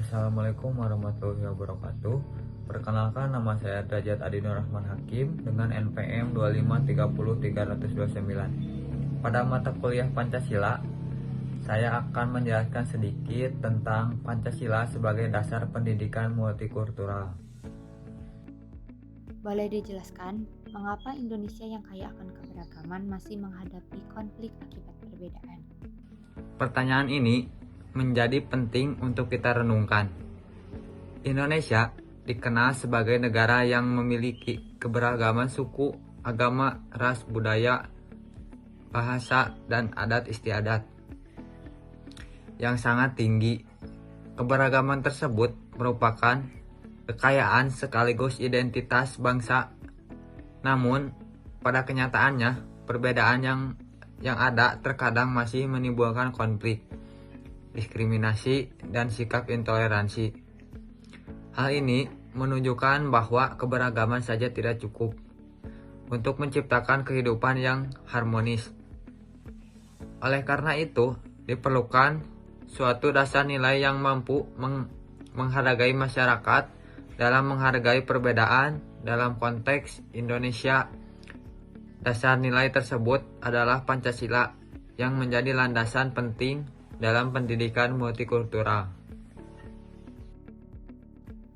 Assalamualaikum warahmatullahi wabarakatuh. Perkenalkan, nama saya Derajat Adinur Rahman Hakim dengan NPM 2530329. Pada mata kuliah Pancasila, saya akan menjelaskan sedikit tentang Pancasila sebagai dasar pendidikan multikultural. Boleh dijelaskan mengapa Indonesia yang kaya akan keberagaman masih menghadapi konflik akibat perbedaan? Pertanyaan ini menjadi penting untuk kita renungkan. Indonesia dikenal sebagai negara yang memiliki keberagaman suku, agama, ras, budaya, bahasa, dan adat istiadat yang sangat tinggi. Keberagaman tersebut merupakan kekayaan sekaligus identitas bangsa. Namun, pada kenyataannya, perbedaan yang ada terkadang masih menimbulkan konflik, diskriminasi, dan sikap intoleransi. Hal ini menunjukkan bahwa keberagaman saja tidak cukup untuk menciptakan kehidupan yang harmonis. Oleh karena itu, diperlukan suatu dasar nilai yang mampu menghargai masyarakat dalam menghargai perbedaan. Dalam konteks Indonesia, dasar nilai tersebut adalah Pancasila yang menjadi landasan penting dalam pendidikan multikultural.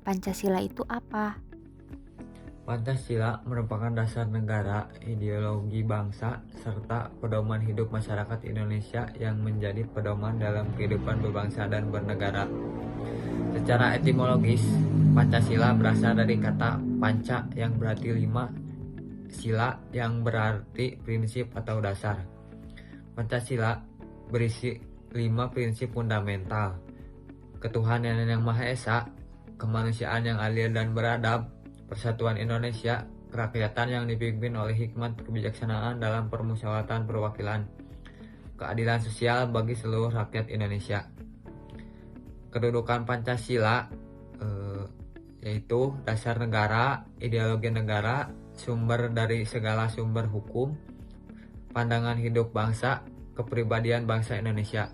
Pancasila itu apa? Pancasila merupakan dasar negara, ideologi bangsa, serta pedoman hidup masyarakat Indonesia yang menjadi pedoman dalam kehidupan berbangsa dan bernegara. Secara etimologis, Pancasila berasal dari kata panca yang berarti 5, sila yang berarti prinsip atau dasar. Pancasila berisi 5 prinsip fundamental: ketuhanan yang Maha Esa, kemanusiaan yang adil dan beradab, persatuan Indonesia, kerakyatan yang dipimpin oleh hikmat kebijaksanaan dalam permusyawaratan perwakilan, keadilan sosial bagi seluruh rakyat Indonesia. Kedudukan Pancasila yaitu dasar negara, ideologi negara, sumber dari segala sumber hukum, pandangan hidup bangsa, kepribadian bangsa Indonesia.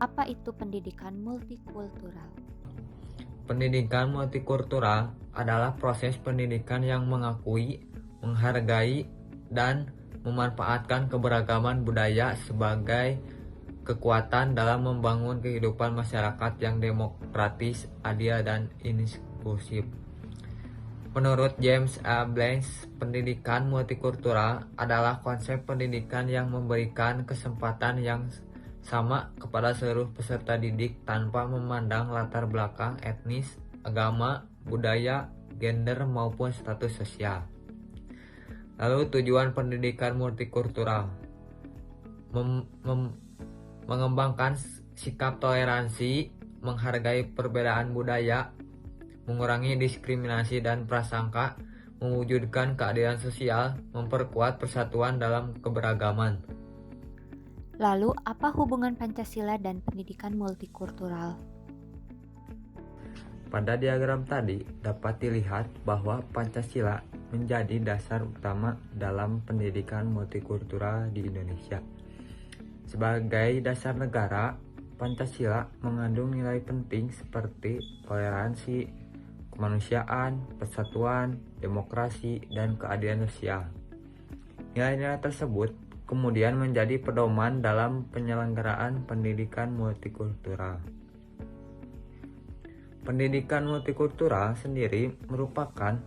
Apa itu pendidikan multikultural? Pendidikan multikultural adalah proses pendidikan yang mengakui, menghargai, dan memanfaatkan keberagaman budaya sebagai kekuatan dalam membangun kehidupan masyarakat yang demokratis, adil, dan inklusif. Menurut James A. Blanks, pendidikan multikultural adalah konsep pendidikan yang memberikan kesempatan yang sama kepada seluruh peserta didik tanpa memandang latar belakang etnis, agama, budaya, gender, maupun status sosial. Lalu tujuan pendidikan multikultural: mengembangkan sikap toleransi, menghargai perbedaan budaya, mengurangi diskriminasi dan prasangka, mewujudkan keadilan sosial, memperkuat persatuan dalam keberagaman. Lalu, apa hubungan Pancasila dan pendidikan multikultural? Pada diagram tadi dapat dilihat bahwa Pancasila menjadi dasar utama dalam pendidikan multikultural di Indonesia. Sebagai dasar negara, Pancasila mengandung nilai penting seperti toleransi, kemanusiaan, persatuan, demokrasi, dan keadilan sosial. Nilai-nilai tersebut kemudian menjadi pedoman dalam penyelenggaraan pendidikan multikultural. Pendidikan multikultural sendiri merupakan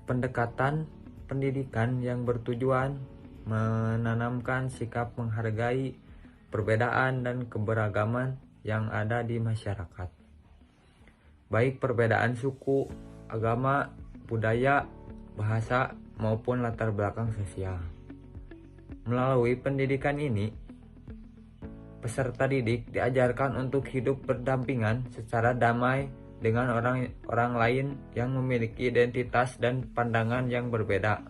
pendekatan pendidikan yang bertujuan menanamkan sikap menghargai perbedaan dan keberagaman yang ada di masyarakat, baik perbedaan suku, agama, budaya, bahasa, maupun latar belakang sosial. Melalui pendidikan ini, peserta didik diajarkan untuk hidup berdampingan secara damai dengan orang lain yang memiliki identitas dan pandangan yang berbeda.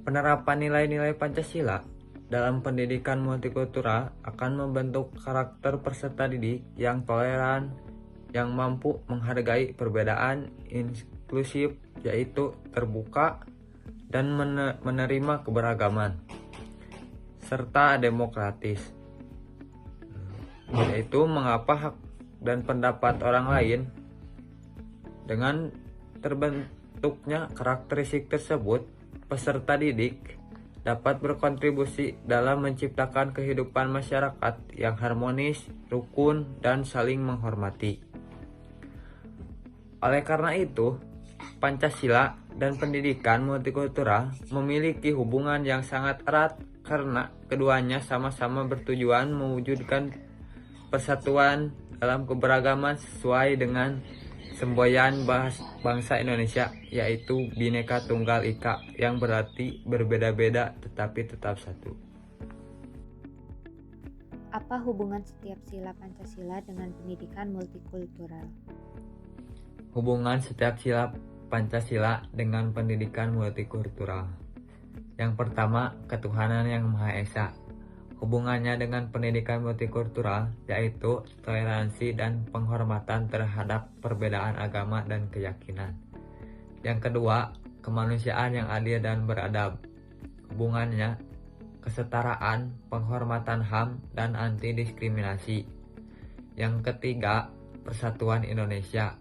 Penerapan nilai-nilai Pancasila dalam pendidikan multikultural akan membentuk karakter peserta didik yang toleran, yang mampu menghargai perbedaan, inklusif, yaitu terbuka, dan menerima keberagaman, serta demokratis. yaitu mengapa hak dan pendapat orang lain. Dengan terbentuknya karakteristik tersebut, peserta didik dapat berkontribusi dalam menciptakan kehidupan masyarakat yang harmonis, rukun, dan saling menghormati. Oleh karena itu, Pancasila dan pendidikan multikultural memiliki hubungan yang sangat erat karena keduanya sama-sama bertujuan mewujudkan persatuan dalam keberagaman sesuai dengan semboyan bangsa Indonesia, yaitu Bhinneka Tunggal Ika, yang berarti berbeda-beda tetapi tetap satu. Apa hubungan setiap sila Pancasila dengan pendidikan multikultural? Hubungan setiap sila Pancasila dengan pendidikan multikultural. Yang pertama, ketuhanan yang Maha Esa. Hubungannya dengan pendidikan multikultural yaitu toleransi dan penghormatan terhadap perbedaan agama dan keyakinan. Yang kedua, kemanusiaan yang adil dan beradab. Hubungannya kesetaraan, penghormatan HAM, dan anti diskriminasi. Yang ketiga, persatuan Indonesia.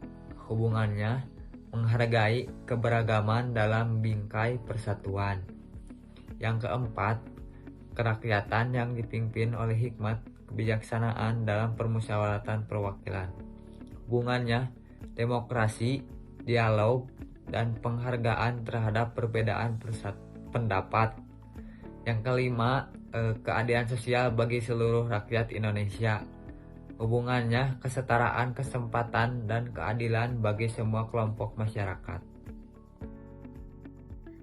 Hubungannya menghargai keberagaman dalam bingkai persatuan. Yang keempat, kerakyatan yang dipimpin oleh hikmat kebijaksanaan dalam permusyawaratan perwakilan. Hubungannya demokrasi, dialog, dan penghargaan terhadap perbedaan pendapat. Yang kelima, keadilan sosial bagi seluruh rakyat Indonesia. Hubungannya kesetaraan kesempatan dan keadilan bagi semua kelompok masyarakat.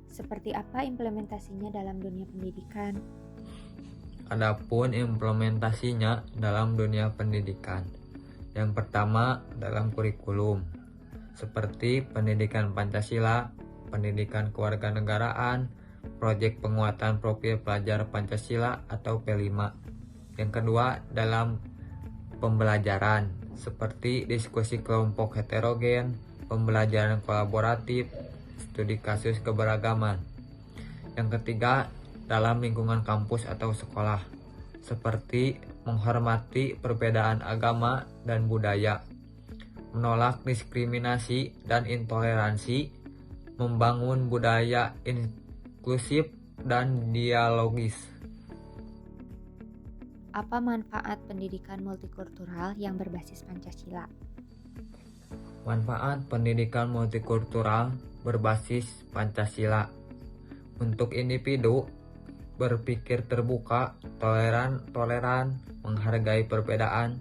Seperti apa implementasinya dalam dunia pendidikan? Adapun implementasinya dalam dunia pendidikan, yang pertama dalam kurikulum, seperti pendidikan Pancasila, pendidikan kewarganegaraan, proyek penguatan profil pelajar Pancasila atau P5. Yang kedua dalam pembelajaran, seperti diskusi kelompok heterogen, pembelajaran kolaboratif, studi kasus keberagaman. Yang ketiga dalam lingkungan kampus atau sekolah, seperti menghormati perbedaan agama dan budaya, menolak diskriminasi dan intoleransi, membangun budaya inklusif dan dialogis. Apa manfaat pendidikan multikultural yang berbasis Pancasila? Manfaat pendidikan multikultural berbasis Pancasila untuk individu berpikir terbuka, toleran, menghargai perbedaan.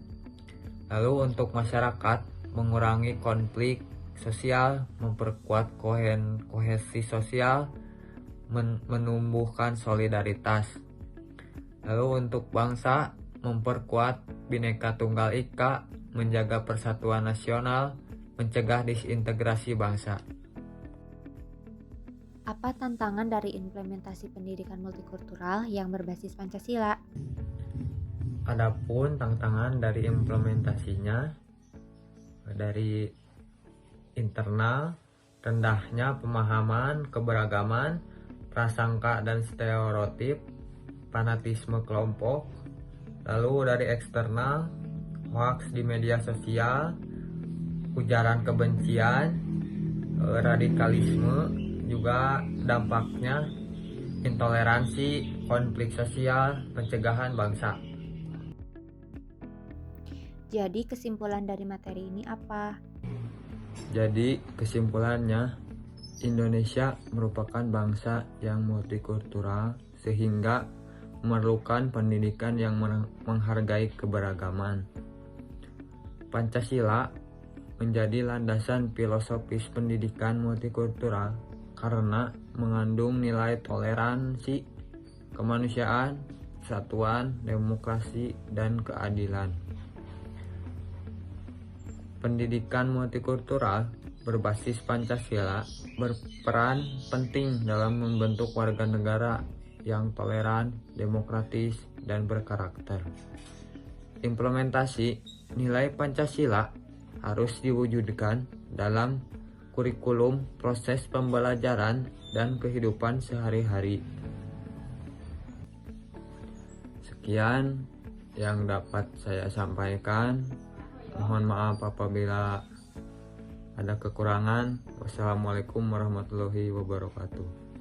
Lalu untuk masyarakat, mengurangi konflik sosial, memperkuat kohesi sosial, menumbuhkan solidaritas. Lalu untuk bangsa, memperkuat Bhinneka Tunggal Ika, menjaga persatuan nasional, mencegah disintegrasi bangsa. Apa tantangan dari implementasi pendidikan multikultural yang berbasis Pancasila? Adapun tantangan dari implementasinya dari internal, rendahnya pemahaman keberagaman, prasangka dan stereotip, fanatisme kelompok. Lalu dari eksternal, hoaks di media sosial, ujaran kebencian, radikalisme, juga dampaknya intoleransi, konflik sosial, pencegahan bangsa. Jadi kesimpulan dari materi ini apa? Jadi kesimpulannya, Indonesia merupakan bangsa yang multikultural sehingga memerlukan pendidikan yang menghargai keberagaman. Pancasila menjadi landasan filosofis pendidikan multikultural karena mengandung nilai toleransi, kemanusiaan, persatuan, demokrasi, dan keadilan. Pendidikan multikultural berbasis Pancasila berperan penting dalam membentuk warga negara yang toleran, demokratis, dan berkarakter. Implementasi nilai Pancasila harus diwujudkan dalam kurikulum, proses pembelajaran, dan kehidupan sehari-hari. Sekian yang dapat saya sampaikan. Mohon maaf apabila ada kekurangan. Wassalamualaikum warahmatullahi wabarakatuh.